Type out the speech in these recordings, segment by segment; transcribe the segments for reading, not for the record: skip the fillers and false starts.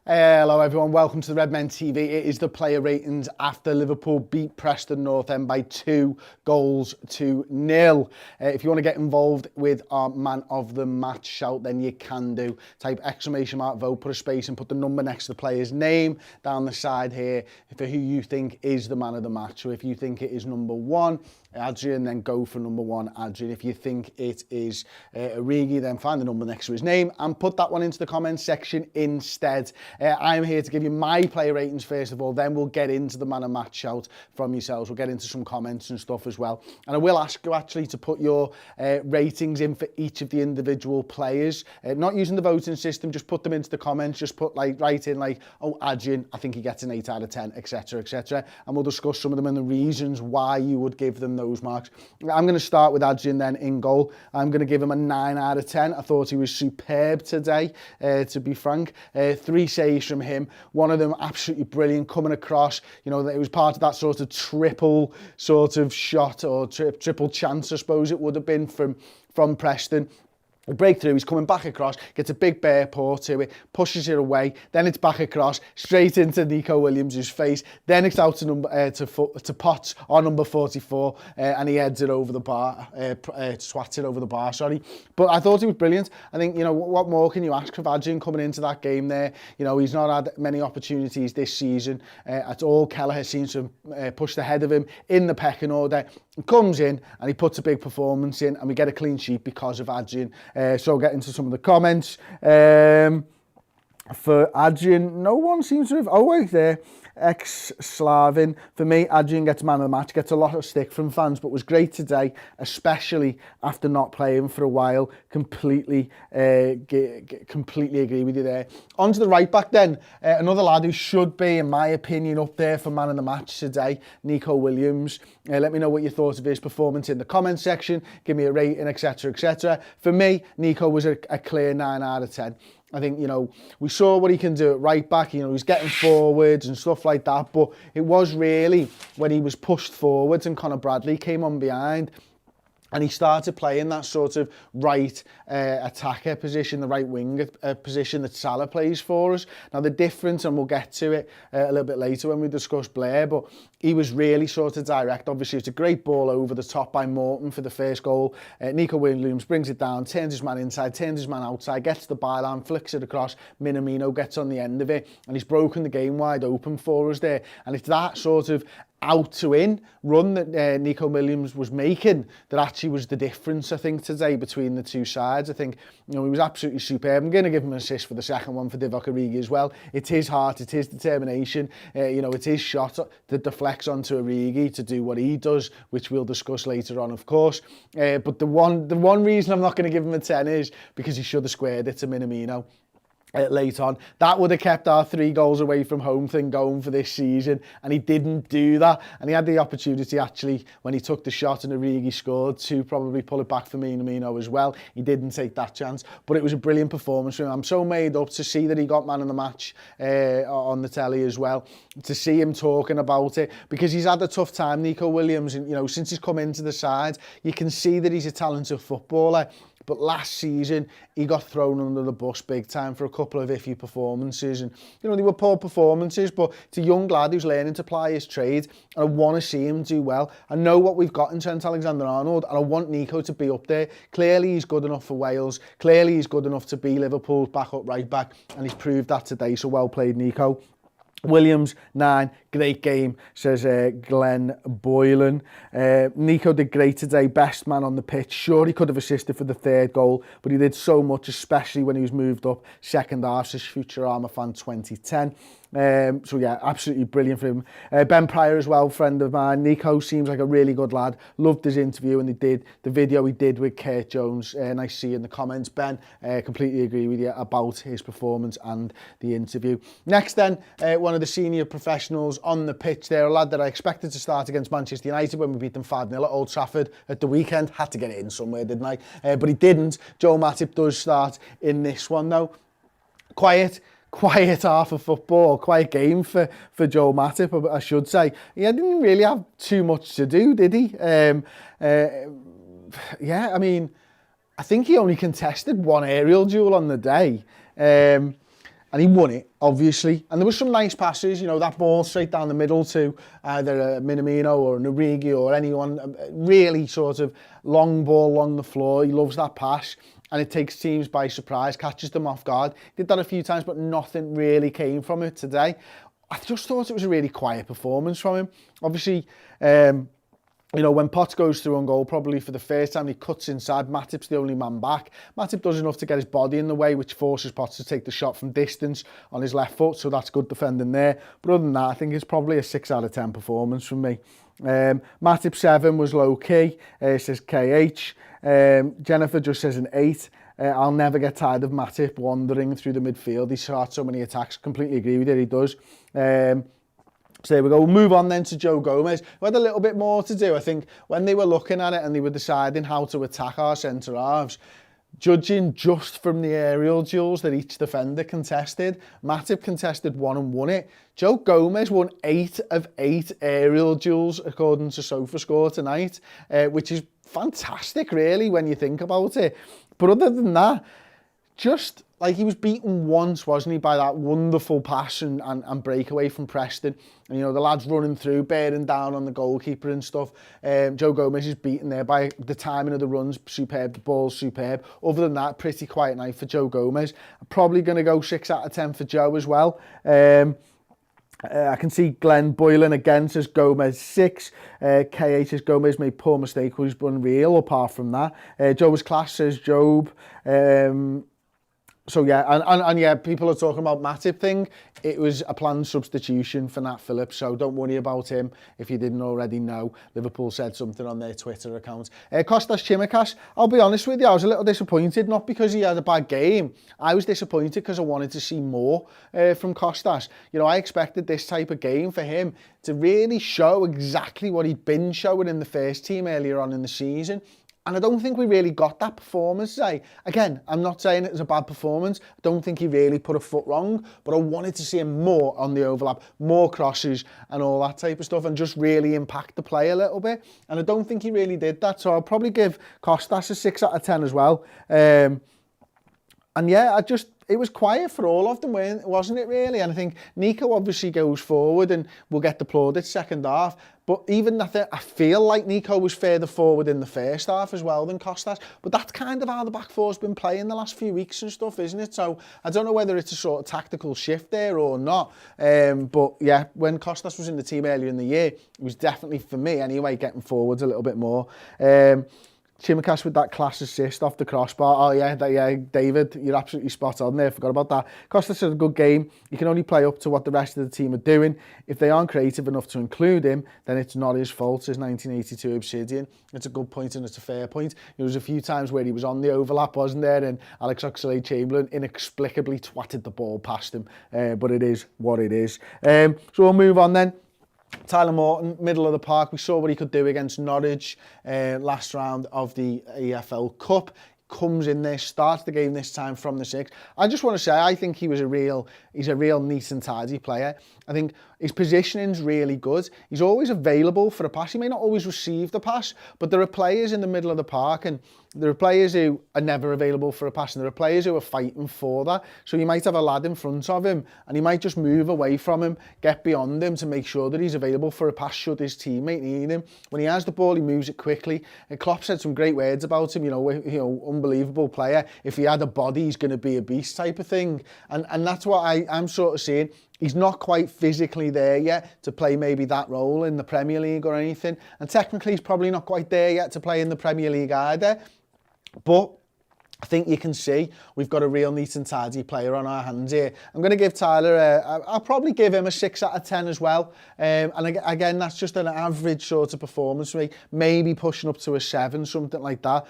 Hello everyone, welcome to the Redmen TV. It is the player ratings after Liverpool beat Preston North End by 2-0. If you want to get involved with our man of the match shout, then you can do. Type ! vote, put a space and put the number next to the player's name down the side here for who you think is the man of the match. So if you think it is number 1, Adrian, then go for number 1, Adrian. If you think it is Origi, then find the number next to his name and put that one into the comments section instead. I'm here to give you my player ratings first of all, then we'll get into the man of match shout from yourselves. We'll get into some comments and stuff as well. And I will ask you actually to put your ratings in for each of the individual players. Not using the voting system, just put them into the comments. Just put write in oh, Adrian, I think he gets an 8 out of 10, etc, etc. And we'll discuss some of them and the reasons why you would give them those marks. I'm going to start with Adrian then in goal. I'm going to give him a 9 out of 10. I thought he was superb today, to be frank. 3 saves from him, one of them absolutely brilliant, coming across, you know, it was part of that sort of triple sort of shot or triple chance, I suppose it would have been from Preston. A breakthrough, he's coming back across, gets a big bare paw to it, pushes it away, then it's back across, straight into Neco Williams' face, then it's out to Potts, our number 44, and he heads it over the bar, swats it over the bar, sorry. But I thought he was brilliant. I think, you know, what more can you ask of Adrian coming into that game there? You know, he's not had many opportunities this season at all. Kelleher seems to have pushed ahead of him in the pecking order. He comes in and he puts a big performance in and we get a clean sheet because of Adrian. So I'll get into some of the comments. For Adrian, no one seems to have... Oh, wait there. Ex-Slavin. For me, Adrian gets man of the match, gets a lot of stick from fans, but was great today, especially after not playing for a while. Completely agree with you there. On to the right back then. Another lad who should be, in my opinion, up there for man of the match today, Neco Williams. Let me know what you thought of his performance in the comment section. Give me a rating, etc, etc. For me, Neco was a clear 9 out of 10. I think, you know, we saw what he can do at right back. You know, he's getting forwards and stuff like that. But it was really when he was pushed forwards and Conor Bradley came on behind and he started playing that sort of right attacker position, the right wing position that Salah plays for us. Now, the difference, and we'll get to it a little bit later when we discuss Blair, but he was really sort of direct. Obviously, it's a great ball over the top by Morton for the first goal. Neco Williams brings it down, turns his man inside, turns his man outside, gets the byline, flicks it across. Minamino gets on the end of it, and he's broken the game wide open for us there. And it's that sort of out to in run that Neco Williams was making that actually was the difference, I think, today between the two sides. I think, you know, he was absolutely superb. I'm going to give him an assist for the second one for Divock Origi as well. It's his heart, it's his determination. You know, it's his shot that deflects onto Origi to do what he does, which we'll discuss later on, of course. But the one reason I'm not going to give him a 10 is because he should have squared it to Minamino. Late on. That would have kept our 3 goals away from home thing going for this season, and he didn't do that. And he had the opportunity actually when he took the shot and Origi scored to probably pull it back for Minamino as well. He didn't take that chance, but it was a brilliant performance from him. I'm so made up to see that he got man of the match on the telly as well, to see him talking about it, because he's had a tough time, Neco Williams, and you know, since he's come into the side, you can see that he's a talented footballer. But last season, he got thrown under the bus big time for a couple of iffy performances. And, you know, they were poor performances, but it's a young lad who's learning to ply his trade. And I want to see him do well. I know what we've got in Trent Alexander-Arnold, and I want Neco to be up there. Clearly, he's good enough for Wales. Clearly, he's good enough to be Liverpool's backup right back. And he's proved that today, so well played, Neco. Williams, 9, great game, says Glenn Boylan. Neco did great today, best man on the pitch. Sure, he could have assisted for the 3rd goal, but he did so much, especially when he was moved up second half, says Futurama fan 2010. So yeah, absolutely brilliant for him. Ben Pryor as well, friend of mine. Neco seems like a really good lad. Loved his interview, and the video he did with Kurt Jones. Nice to see you in the comments, Ben. Completely agree with you about his performance and the interview. Next then, one of the senior professionals on the pitch there, a lad that I expected to start against Manchester United when we beat them 5-0 at Old Trafford at the weekend. Had to get it in somewhere, didn't I? But he didn't. Joe Matip does start in this one though. Quiet half of football, quiet game for Joe Matip, I should say. He didn't really have too much to do, did he? Yeah, I mean, I think he only contested one aerial duel on the day. And he won it, obviously. And there was some nice passes, you know, that ball straight down the middle to either a Minamino or an Origi or anyone, really sort of long ball along the floor. He loves that pass. And it takes teams by surprise, catches them off guard. Did that a few times, but nothing really came from it today. I just thought it was a really quiet performance from him. Obviously, you know, when Potts goes through on goal, probably for the first time, he cuts inside. Matip's the only man back. Matip does enough to get his body in the way, which forces Potts to take the shot from distance on his left foot, so that's good defending there. But other than that, I think it's probably a 6 out of 10 performance from me. Matip 7 was low-key, says KH. Jennifer just says an 8. I'll never get tired of Matip wandering through the midfield. He starts so many attacks. Completely agree with it, he does. So there we go. We'll move on then to Joe Gomez, who had a little bit more to do. I think when they were looking at it and they were deciding how to attack our centre-halves, judging just from the aerial duels that each defender contested, Matip contested 1 and won it. Joe Gomez won 8 of 8 aerial duels, according to SofaScore tonight, which is fantastic, really, when you think about it. But other than that, just like he was beaten once, wasn't he, by that wonderful pass and breakaway from Preston. And, you know, the lads running through, bearing down on the goalkeeper and stuff. Joe Gomez is beaten there by the timing of the runs, superb, the ball's superb. Other than that, pretty quiet night for Joe Gomez. I'm probably going to go 6 out of 10 for Joe as well. I can see Glenn Boylan again says Gomez 6. KH says Gomez made poor mistake, was unreal apart from that. Joe was class, says Job. So yeah, and yeah, people are talking about Matip thing. It was a planned substitution for Nat Phillips, so don't worry about him if you didn't already know. Liverpool said something on their Twitter account. Kostas Tsimikas, I'll be honest with you, I was a little disappointed, not because he had a bad game. I was disappointed because I wanted to see more from Kostas. You know, I expected this type of game for him to really show exactly what he'd been showing in the first team earlier on in the season. And I don't think we really got that performance today. Again, I'm not saying it was a bad performance. I don't think he really put a foot wrong, but I wanted to see him more on the overlap, more crosses and all that type of stuff, and just really impact the play a little bit. And I don't think he really did that. So I'll probably give Kostas a 6 out of 10 as well. And yeah, it was quiet for all of them, wasn't it, really? And I think Neco obviously goes forward and will get applauded second half. But even that, I feel like Neco was further forward in the first half as well than Kostas. But that's kind of how the back four's been playing the last few weeks and stuff, isn't it? So I don't know whether it's a sort of tactical shift there or not. But yeah, when Kostas was in the team earlier in the year, it was definitely, for me anyway, getting forwards a little bit more. Tsimikas with that class assist off the crossbar. Oh yeah, David, you're absolutely spot on there. Forgot about that. Kostas had a good game. You can only play up to what the rest of the team are doing. If they aren't creative enough to include him, then it's not his fault, says 1982 Obsidian. It's a good point and it's a fair point. There was a few times where he was on the overlap, wasn't there? And Alex Oxlade-Chamberlain inexplicably twatted the ball past him. But it is what it is. So we'll move on then. Tyler Morton, middle of the park. We saw what he could do against Norwich last round of the EFL Cup. Comes in there, starts the game this time from the 6. I just want to say, I think he's a real neat and tidy player. I think his positioning's really good. He's always available for a pass. He may not always receive the pass, but there are players in the middle of the park and there are players who are never available for a pass and there are players who are fighting for that. So you might have a lad in front of him and he might just move away from him, get beyond him to make sure that he's available for a pass should his teammate need him. When he has the ball, he moves it quickly. And Klopp said some great words about him, you know, unbelievable player. If he had a body, he's going to be a beast type of thing. And that's what I'm sort of seeing. He's not quite physically there yet to play maybe that role in the Premier League or anything. And technically, he's probably not quite there yet to play in the Premier League either. But I think you can see we've got a real neat and tidy player on our hands here. I'm going to give Tyler, I'll probably give him a 6 out of 10 as well. And again, that's just an average sort of performance for me. Maybe pushing up to a 7, something like that.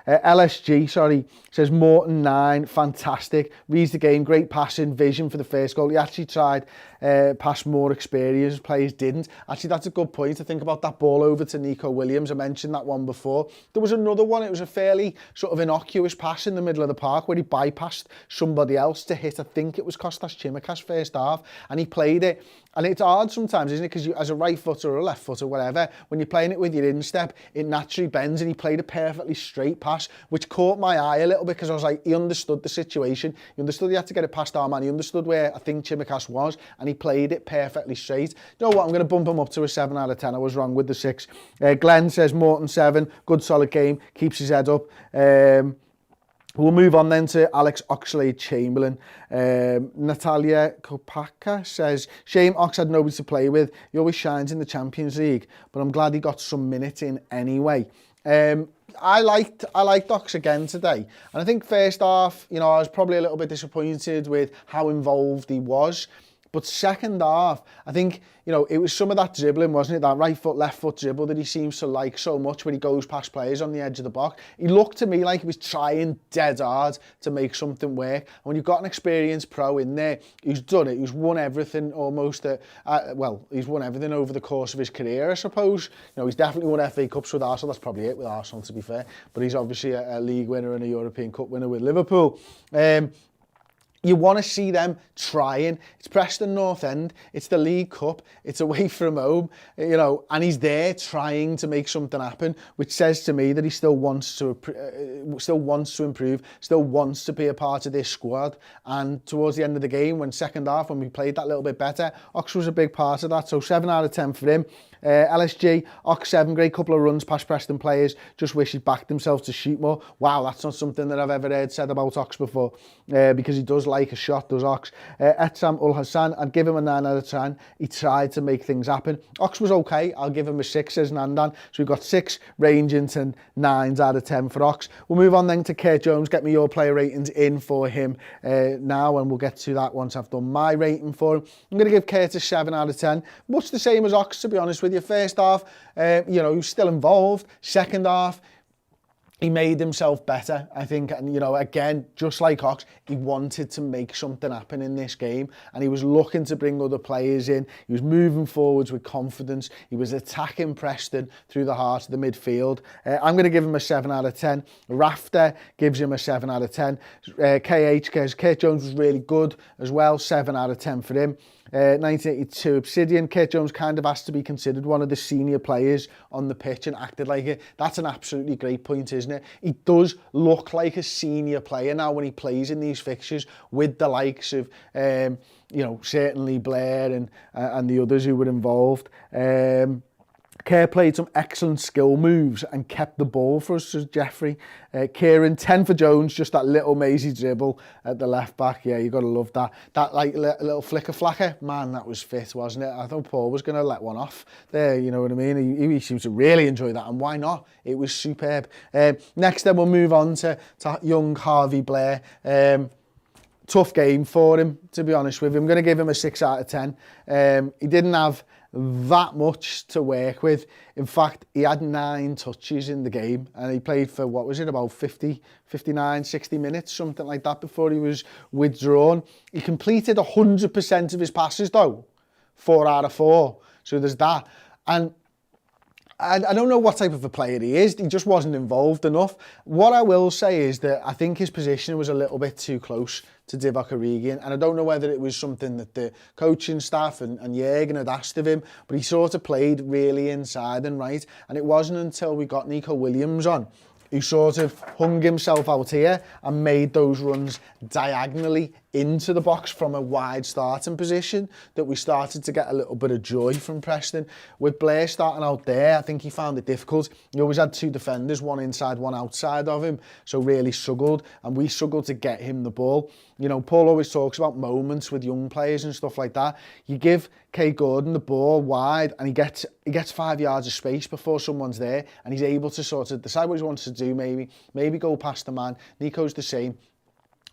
LSG, says Morton 9, fantastic. Reads the game, great passing, vision for the first goal. He actually tried past more experienced players didn't. Actually, that's a good point to think about that ball over to Neco Williams. I mentioned that one before. There was another one, it was a fairly sort of innocuous pass in the middle of the park where he bypassed somebody else to hit, I think it was Kostas Tsimikas first half, and he played it. And it's hard sometimes, isn't it? Because as a right footer or a left footer, whatever, when you're playing it with your instep, it naturally bends, and he played a perfectly straight pass, which caught my eye a little bit because I was like, he understood the situation. He understood he had to get it past our man. He understood where I think Tsimikas was, and he played it perfectly straight. You know what? I'm going to bump him up to a 7 out of 10. I was wrong with the 6. Glenn says Morton 7, good solid game, keeps his head up. We'll move on then to Alex Oxlade-Chamberlain. Natalia Kopaka says, shame Ox had nobody to play with. He always shines in the Champions League, but I'm glad he got some minutes in anyway. I liked Ox again today. And I think first half, you know, I was probably a little bit disappointed with how involved he was. But second half, I think, you know, it was some of that dribbling, wasn't it? That right foot, left foot dribble that he seems to like so much when he goes past players on the edge of the box. He looked to me like he was trying dead hard to make something work. And when you've got an experienced pro in there, who's done it, who's won everything almost, well, he's won everything over the course of his career, I suppose. You know, he's definitely won FA Cups with Arsenal. That's probably it with Arsenal, to be fair. But he's obviously a league winner and a European Cup winner with Liverpool. You want to see them trying. It's Preston North End. It's the League Cup. It's away from home, you know, and he's there trying to make something happen, which says to me that he still wants to improve, still wants to be a part of this squad. And towards the end of the game, second half, when we played that little bit better, Ox was a big part of that. So 7 out of 10 for him. LSG, Ox 7, great couple of runs past Preston players. Just wish he'd backed himself to shoot more. Wow, that's not something that I've ever heard said about Ox before, because he does like a shot, does Ox. Etsam Ul Hassan, I'd give him a 9 out of 10. He tried to make things happen. Ox was okay. I'll give him a 6, says Nandan. So we've got 6 ranging to 9s out of 10 for Ox. We'll move on then to Kurt Jones. Get me your player ratings in for him now, and we'll get to that once I've done my rating for him. I'm going to give Kurt a 7 out of 10. Much the same as Ox, to be honest with you. First half, you know, he was still involved. Second half, he made himself better, I think. And, you know, again, just like Ox, he wanted to make something happen in this game. And he was looking to bring other players in. He was moving forwards with confidence. He was attacking Preston through the heart of the midfield. I'm going to give him a 7 out of 10. Rafter gives him a 7 out of 10. KH says Kurt Jones was really good as well. 7 out of 10 for him. 1982 Obsidian, Kurt Jones kind of has to be considered one of the senior players on the pitch and acted like it. That's an absolutely great point, isn't it? He does look like a senior player now when he plays in these fixtures with the likes of, you know, certainly Blair and the others who were involved. Kerr played some excellent skill moves and kept the ball for us, says Jeffrey. Kieran, 10 for Jones, just that little mazy dribble at the left back. Yeah, you got to love that. That like little flicker, man, that was fit, wasn't it? I thought Paul was going to let one off there, you know what I mean? He seems to really enjoy that, and why not? It was superb. Next then we'll move on to young Harvey Blair. Tough game for him, to be honest with you. I'm going to give him a 6 out of 10. He didn't have that much to work with. In fact, he had 9 touches in the game, and he played for, what was it, about 50, 59, 60 minutes, something like that, before he was withdrawn. He completed 100% of his passes, though. 4 out of 4. So there's that. And I don't know what type of a player he is. He just wasn't involved enough. What I will say is that I think his position was a little bit too close to Divock Origi, and I don't know whether it was something that the coaching staff and Jürgen had asked of him, but he sort of played really inside and right, and it wasn't until we got Neco Williams on who sort of hung himself out here and made those runs diagonally into the box from a wide starting position that we started to get a little bit of joy from Preston. With Blair starting out there, I think he found it difficult. He always had 2 defenders, one inside, one outside of him, so really struggled, and we struggled to get him the ball. You know, Paul always talks about moments with young players and stuff like that. You give Kay Gordon the ball wide and he gets 5 yards of space before someone's there, and he's able to sort of decide what he wants to do, maybe go past the man. Neco's the same.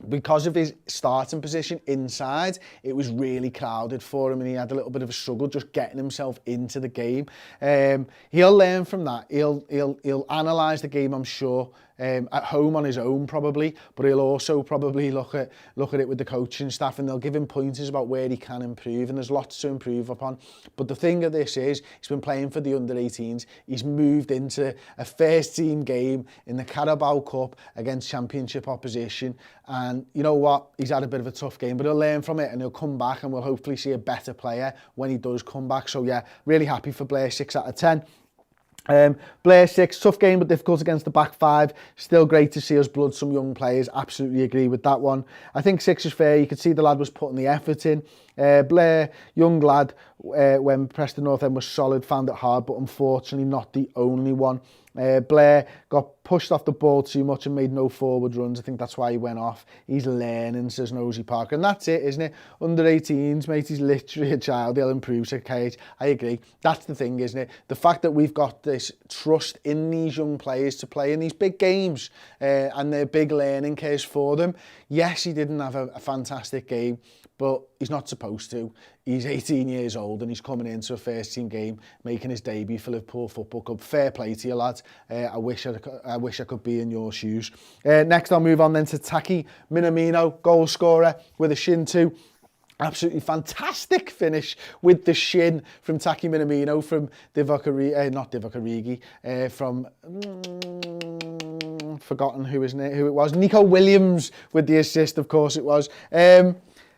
Because of his starting position inside, it was really crowded for him, and he had a little bit of a struggle just getting himself into the game. He'll learn from that. He'll analyse the game, I'm sure, at home on his own probably, but he'll also probably look at it with the coaching staff, and they'll give him pointers about where he can improve, and there's lots to improve upon. But the thing of this is, he's been playing for the under-18s. He's moved into a first team game in the Carabao Cup against championship opposition, and you know what, he's had a bit of a tough game, but he'll learn from it and he'll come back, and we'll hopefully see a better player when he does come back. So yeah, really happy for Blair, 6 out of 10. Blair 6, tough game but difficult against the back 5. Still great to see us blood some young players. Absolutely agree with that one. I think 6 is fair. You could see the lad was putting the effort in. Blair, young lad, when Preston North End was solid, found it hard, but unfortunately not the only one. Blair got pushed off the ball too much and made no forward runs. I think that's why he went off. He's learning, says Nosy Parker. And that's it, isn't it? Under 18s, mate, he's literally a child. He'll improve, said KH. I agree. That's the thing, isn't it? The fact that we've got this trust in these young players to play in these big games and they're big learning curves for them. Yes, he didn't have a fantastic game, but he's not supposed to. He's 18 years old and he's coming into a first team game, making his debut for Liverpool Football Club. Fair play to you, lads. I wish I could be in your shoes. Next, I'll move on then to Taki Minamino, goal scorer with a shin too. Absolutely fantastic finish with the shin from Taki Minamino, from Divock Origi, from forgotten who it was. Neco Williams with the assist, of course it was.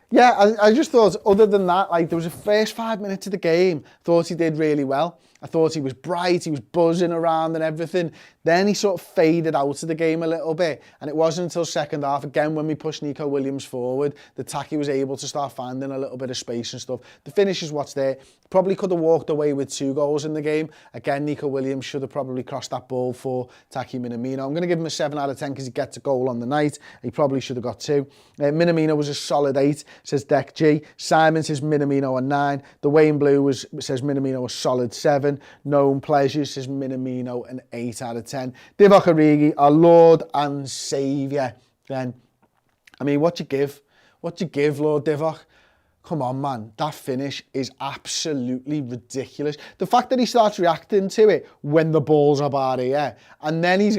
Yeah, I just thought, other than that, like, there was a first 5 minutes of the game, thought he did really well. I thought he was bright, he was buzzing around and everything. Then he sort of faded out of the game a little bit. And it wasn't until second half, again, when we pushed Neco Williams forward, that Taki was able to start finding a little bit of space and stuff. The finish is what's there. Probably could have walked away with 2 goals in the game. Again, Neco Williams should have probably crossed that ball for Taki Minamino. I'm going to give him a 7 out of 10 because he gets a goal on the night. He probably should have got 2. Minamino was a solid 8, says Deck G. Simon says Minamino a 9. The Wayne Blue says Minamino a solid 7. Known Pleasures says Minamino an 8 out of 10. Divock Origi, our Lord and Saviour. Then, I mean, what you give? What you give, Lord Divock? Come on, man. That finish is absolutely ridiculous. The fact that he starts reacting to it when the ball's about here, and then he's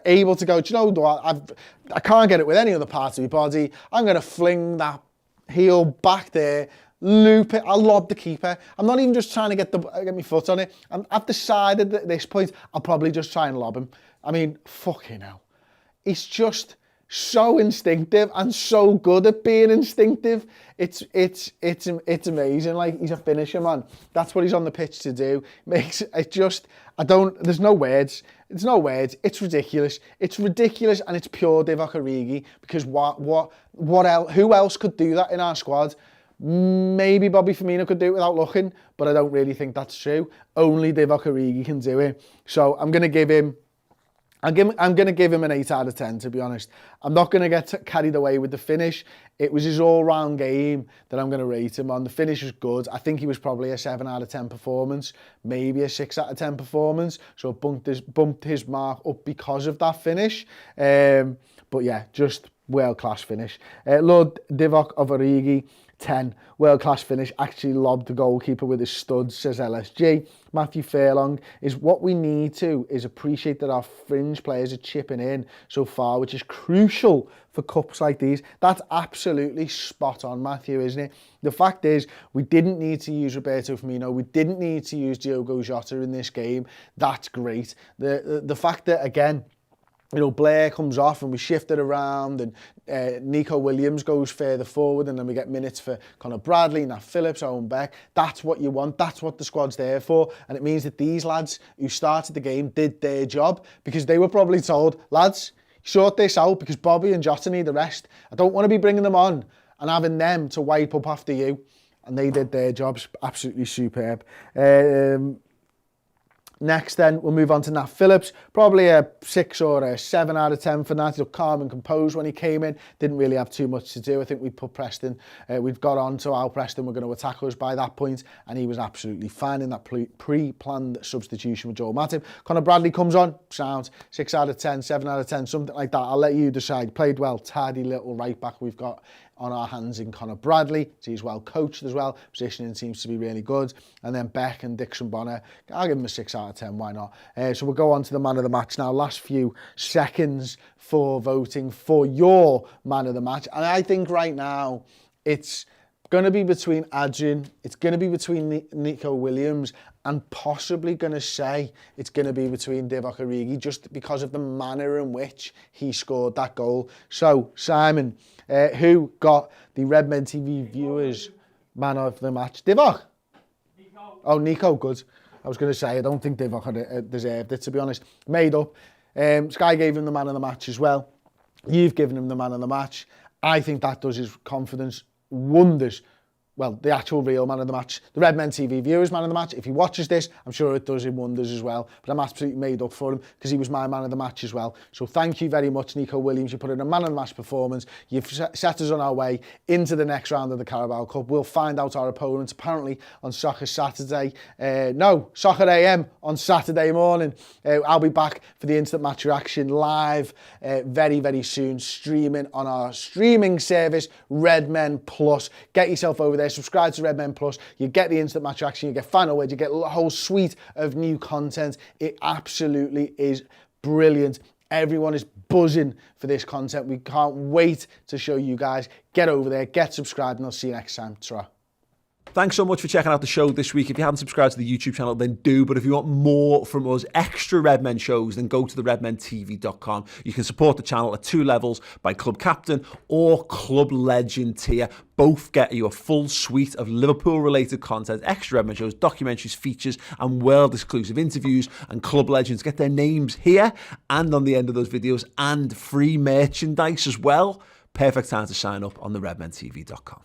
able to go, do you know what? I can't get it with any other part of my body. I'm going to fling that heel back there, loop it, I'll lob the keeper. I'm not even just trying to get my foot on it. I've decided at this point, I'll probably just try and lob him. I mean, fucking hell. He's just so instinctive and so good at being instinctive. It's amazing. Like, he's a finisher, man. That's what he's on the pitch to do. There's no words. There's no words. It's ridiculous. It's ridiculous, and it's pure Divock Origi, because what else? Who else could do that in our squad? Maybe Bobby Firmino could do it without looking, but I don't really think that's true. Only Divock Origi can do it. So I'm going to give him an 8 out of 10, to be honest. I'm not going to get carried away with the finish. It was his all-round game that I'm going to rate him on. The finish was good. I think he was probably a 7 out of 10 performance, maybe a 6 out of 10 performance. So bumped his mark up because of that finish. But yeah, just world-class finish. Lord Divock of Origi, 10. World-class finish. Actually lobbed the goalkeeper with his studs, says LSG. Matthew Furlong is what we need to is appreciate that our fringe players are chipping in so far, which is crucial for cups like these. That's absolutely spot on, Matthew, isn't it? The fact is, we didn't need to use Roberto Firmino. We didn't need to use Diogo Jota in this game. That's great. The fact that, again, you know, Blair comes off and we shift it around, and Neco Williams goes further forward, and then we get minutes for Conor Bradley, Nat Phillips, Owen Beck. That's what you want. That's what the squad's there for. And it means that these lads who started the game did their job, because they were probably told, lads, sort this out because Bobby and Jota need the rest. I don't want to be bringing them on and having them to wipe up after you. And they did their jobs. Absolutely superb. Next then, we'll move on to Nat Phillips. Probably a 6 or a 7 out of 10 for Nat. He looked calm and composed when he came in. Didn't really have too much to do. I think we put Preston, we've got on to how Preston were going to attack us by that point, and he was absolutely fine in that pre-planned substitution with Joel Matip. Conor Bradley comes on, sounds 6 out of 10, 7 out of 10, something like that. I'll let you decide. Played well, tidy little right back we've got on our hands in Conor Bradley. He's well coached as well. Positioning seems to be really good. And then Beck and Dixon Bonner, I'll give him a 6 out of 10, why not? So we'll go on to the man of the match now. Last few seconds for voting for your man of the match. And I think right now it's going to be between Adrian, it's going to be between Neco Williams, and possibly going to say it's going to be between Divock Origi, just because of the manner in which he scored that goal. So, Simon, who got the Redmen TV viewers man of the match? Divock? Neco. Oh, Neco, good. I was going to say, I don't think Divock had deserved it, to be honest. Made up. Sky gave him the man of the match as well. You've given him the man of the match. I think that does his confidence wonders. Well, the actual real man of the match, the Redmen TV viewers man of the match. If he watches this, I'm sure it does him wonders as well. But I'm absolutely made up for him because he was my man of the match as well. So thank you very much, Neco Williams. You put in a man of the match performance. You've set us on our way into the next round of the Carabao Cup. We'll find out our opponents apparently on Soccer Saturday. Soccer AM on Saturday morning. I'll be back for the instant match reaction live very, very soon, streaming on our streaming service, Redmen Plus. Get yourself over there. Subscribe to Redmen Plus. You get the instant match action, you get final words, you get a whole suite of new content. It absolutely is brilliant. Everyone is buzzing for this content. We can't wait to show you guys. Get over there, get subscribed, and I'll see you next time. Ta-ra. Thanks so much for checking out the show this week. If you haven't subscribed to the YouTube channel, then do. But if you want more from us, extra Redmen shows, then go to the redmentv.com. You can support the channel at 2 levels, by Club Captain or Club Legend tier. Both get you a full suite of Liverpool-related content, extra Redmen shows, documentaries, features, and world-exclusive interviews. And Club Legends get their names here and on the end of those videos, and free merchandise as well. Perfect time to sign up on the redmentv.com.